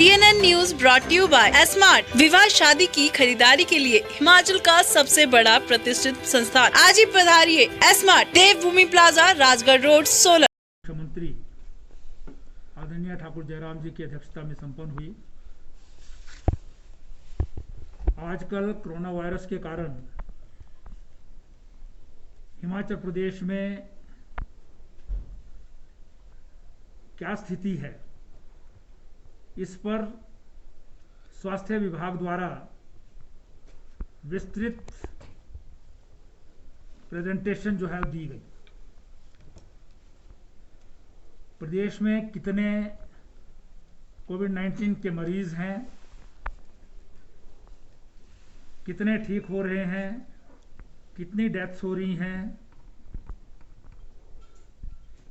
TNN news brought you by smart. विवाह शादी की खरीदारी के लिए हिमाचल का सबसे बड़ा प्रतिष्ठित संस्थान। आज ही पधारिए स्मार्ट, देवभूमि प्लाजा, राजगढ़ रोड, सोलन। मुख्यमंत्री आदरणीय ठाकुर जयराम जी की अध्यक्षता में संपन्न हुई। आजकल कोरोना वायरस के कारण हिमाचल प्रदेश में क्या स्थिति है, इस पर स्वास्थ्य विभाग द्वारा विस्तृत प्रेजेंटेशन जो है दी गई। प्रदेश में कितने कोविड-19 के मरीज हैं, कितने ठीक हो रहे हैं, कितनी डेथ्स हो रही हैं,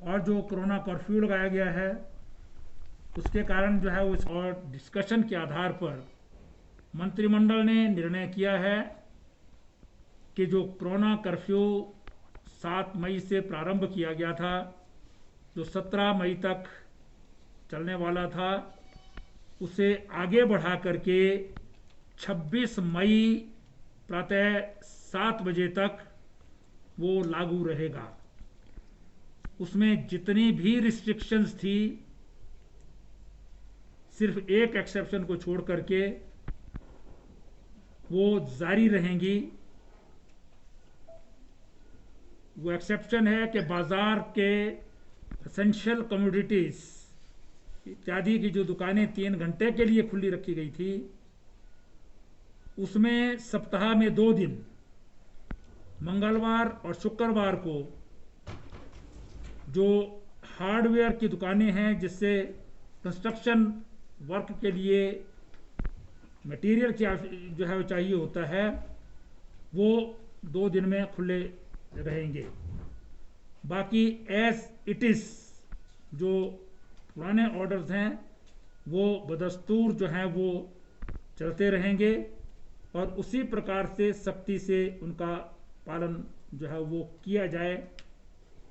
और जो कोरोना कर्फ्यू लगाया गया है उसके कारण जो है उस और डिस्कशन के आधार पर मंत्रिमंडल ने निर्णय किया है कि जो कोरोना कर्फ्यू 7 मई से प्रारंभ किया गया था, जो 17 मई तक चलने वाला था, उसे आगे बढ़ा करके 26 मई प्रातः 7 बजे तक वो लागू रहेगा। उसमें जितनी भी रिस्ट्रिक्शंस थी, सिर्फ एक एक्सेप्शन को छोड़ करके वो जारी रहेंगी। वो एक्सेप्शन है कि बाजार के एसेंशियल कमोडिटीज इत्यादि की जो दुकानें 3 घंटे के लिए खुली रखी गई थी, उसमें सप्ताह में 2 दिन मंगलवार और शुक्रवार को जो हार्डवेयर की दुकानें हैं, जिससे कंस्ट्रक्शन वर्क के लिए मटेरियल जो है चाहिए होता है, वो 2 दिन में खुले रहेंगे। बाकी एज इट इज जो पुराने ऑर्डर्स हैं वो बदस्तूर जो हैं वो चलते रहेंगे और उसी प्रकार से सख्ती से उनका पालन जो है वो किया जाए,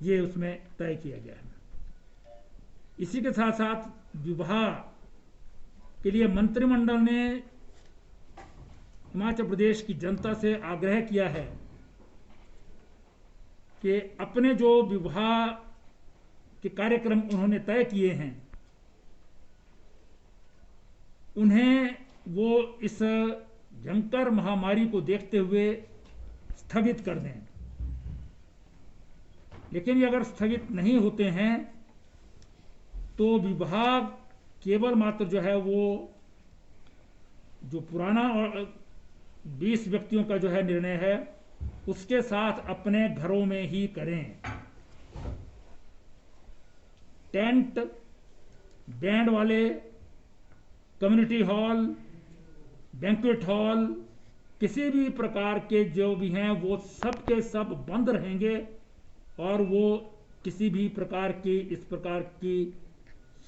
ये उसमें तय किया गया है। इसी के साथ साथ विवाह के लिए मंत्रिमंडल ने हिमाचल प्रदेश की जनता से आग्रह किया है कि अपने जो विवाह के कार्यक्रम उन्होंने तय किए हैं, उन्हें वो इस भयंकर महामारी को देखते हुए स्थगित कर दें। लेकिन ये अगर स्थगित नहीं होते हैं तो विभाग केवल मात्र जो है वो जो पुराना और 20 व्यक्तियों का जो है निर्णय है, उसके साथ अपने घरों में ही करें। टेंट, बैंड वाले, कम्युनिटी हॉल, बैंक्वेट हॉल, किसी भी प्रकार के जो भी हैं वो सब के सब बंद रहेंगे और वो किसी भी प्रकार की इस प्रकार की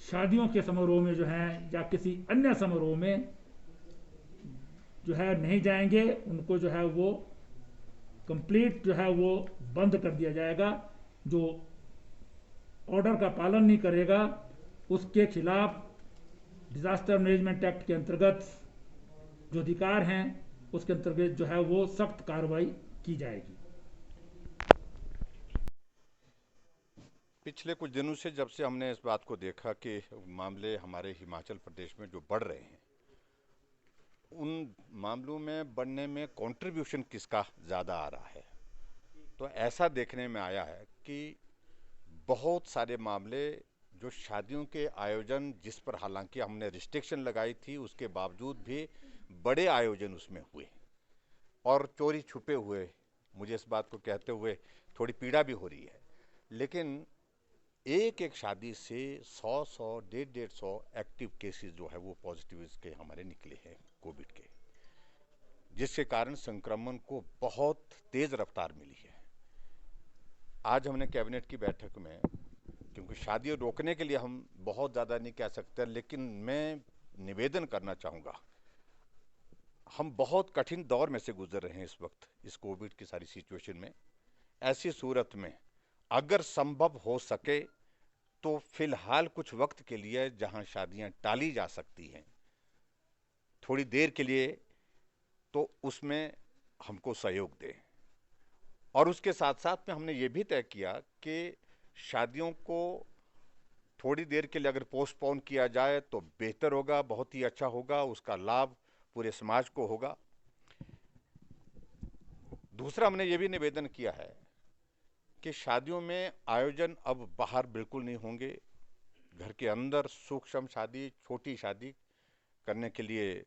शादियों के समारोह में जो है या किसी अन्य समारोह में जो है नहीं जाएंगे। उनको जो है वो कंप्लीट जो है वो बंद कर दिया जाएगा। जो ऑर्डर का पालन नहीं करेगा उसके खिलाफ डिजास्टर मैनेजमेंट एक्ट के अंतर्गत जो अधिकार हैं उसके अंतर्गत जो है वो सख्त कार्रवाई की जाएगी। पिछले कुछ दिनों से जब से हमने इस बात को देखा कि मामले हमारे हिमाचल प्रदेश में जो बढ़ रहे हैं, उन मामलों में बढ़ने में कंट्रीब्यूशन किसका ज़्यादा आ रहा है, तो ऐसा देखने में आया है कि बहुत सारे मामले जो शादियों के आयोजन, जिस पर हालांकि हमने रिस्ट्रिक्शन लगाई थी, उसके बावजूद भी बड़े आयोजन उसमें हुए और चोरी छुपे हुए। मुझे इस बात को कहते हुए थोड़ी पीड़ा भी हो रही है, लेकिन एक एक शादी से 100 150 एक्टिव केसेस जो है वो पॉजिटिव के हमारे निकले हैं कोविड के, जिसके कारण संक्रमण को बहुत तेज रफ्तार मिली है। आज हमने कैबिनेट की बैठक में, क्योंकि शादी रोकने के लिए हम बहुत ज़्यादा नहीं कह सकते, लेकिन मैं निवेदन करना चाहूँगा, हम बहुत कठिन दौर में से गुजर रहे हैं इस वक्त, इस कोविड की सारी सिचुएशन में। ऐसी सूरत में अगर संभव हो सके तो फिलहाल कुछ वक्त के लिए जहां शादियां टाली जा सकती हैं, थोड़ी देर के लिए तो उसमें हमको सहयोग दें। और उसके साथ साथ में हमने ये भी तय किया कि शादियों को थोड़ी देर के लिए अगर पोस्टपोन किया जाए तो बेहतर होगा, बहुत ही अच्छा होगा, उसका लाभ पूरे समाज को होगा। दूसरा, हमने ये भी निवेदन किया है कि शादियों में आयोजन अब बाहर बिल्कुल नहीं होंगे। घर के अंदर सूक्ष्म शादी, छोटी शादी करने के लिए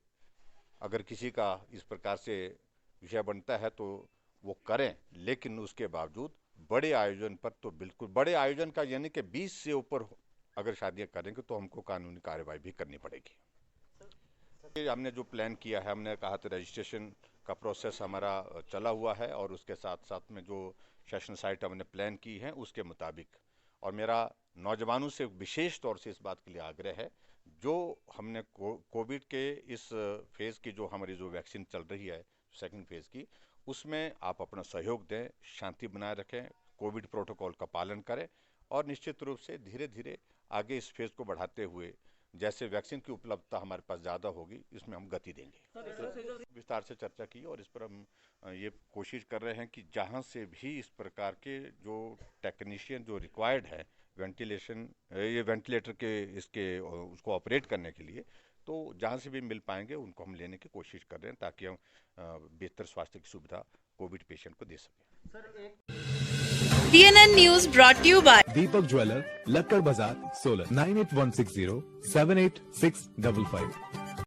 अगर किसी का इस प्रकार से विषय बनता है तो वो करें, लेकिन उसके बावजूद बड़े आयोजन पर तो बिल्कुल, बड़े आयोजन का यानी कि 20 से ऊपर अगर शादियां करेंगे तो हमको कानूनी कार्रवाई भी करनी पड़ेगी। हमने जो प्लान किया है, हमने कहा था रजिस्ट्रेशन का प्रोसेस हमारा चला हुआ है और उसके साथ साथ में जो सेशन साइट हमने प्लान की है उसके मुताबिक, और मेरा नौजवानों से विशेष तौर से इस बात के लिए आग्रह है, जो हमने कोविड के इस फेज़ की जो हमारी जो वैक्सीन चल रही है सेकंड फेज़ की, उसमें आप अपना सहयोग दें, शांति बनाए रखें, कोविड प्रोटोकॉल का पालन करें और निश्चित रूप से धीरे धीरे आगे इस फेज़ को बढ़ाते हुए जैसे वैक्सीन की उपलब्धता हमारे पास ज़्यादा होगी इसमें हम गति देंगे। विस्तार से चर्चा की और इस पर हम ये कोशिश कर रहे हैं कि जहाँ से भी इस प्रकार के जो टेक्नीशियन जो रिक्वायर्ड है वेंटिलेटर के इसके उसको ऑपरेट करने के लिए, तो जहाँ से भी मिल पाएंगे उनको हम लेने की कोशिश कर रहे हैं ताकि हम बेहतर स्वास्थ्य की सुविधा कोविड पेशेंट को दे सकें। TNN News brought to you by Deepak jeweller, Lakkar Bazaar, Solan 9816078655।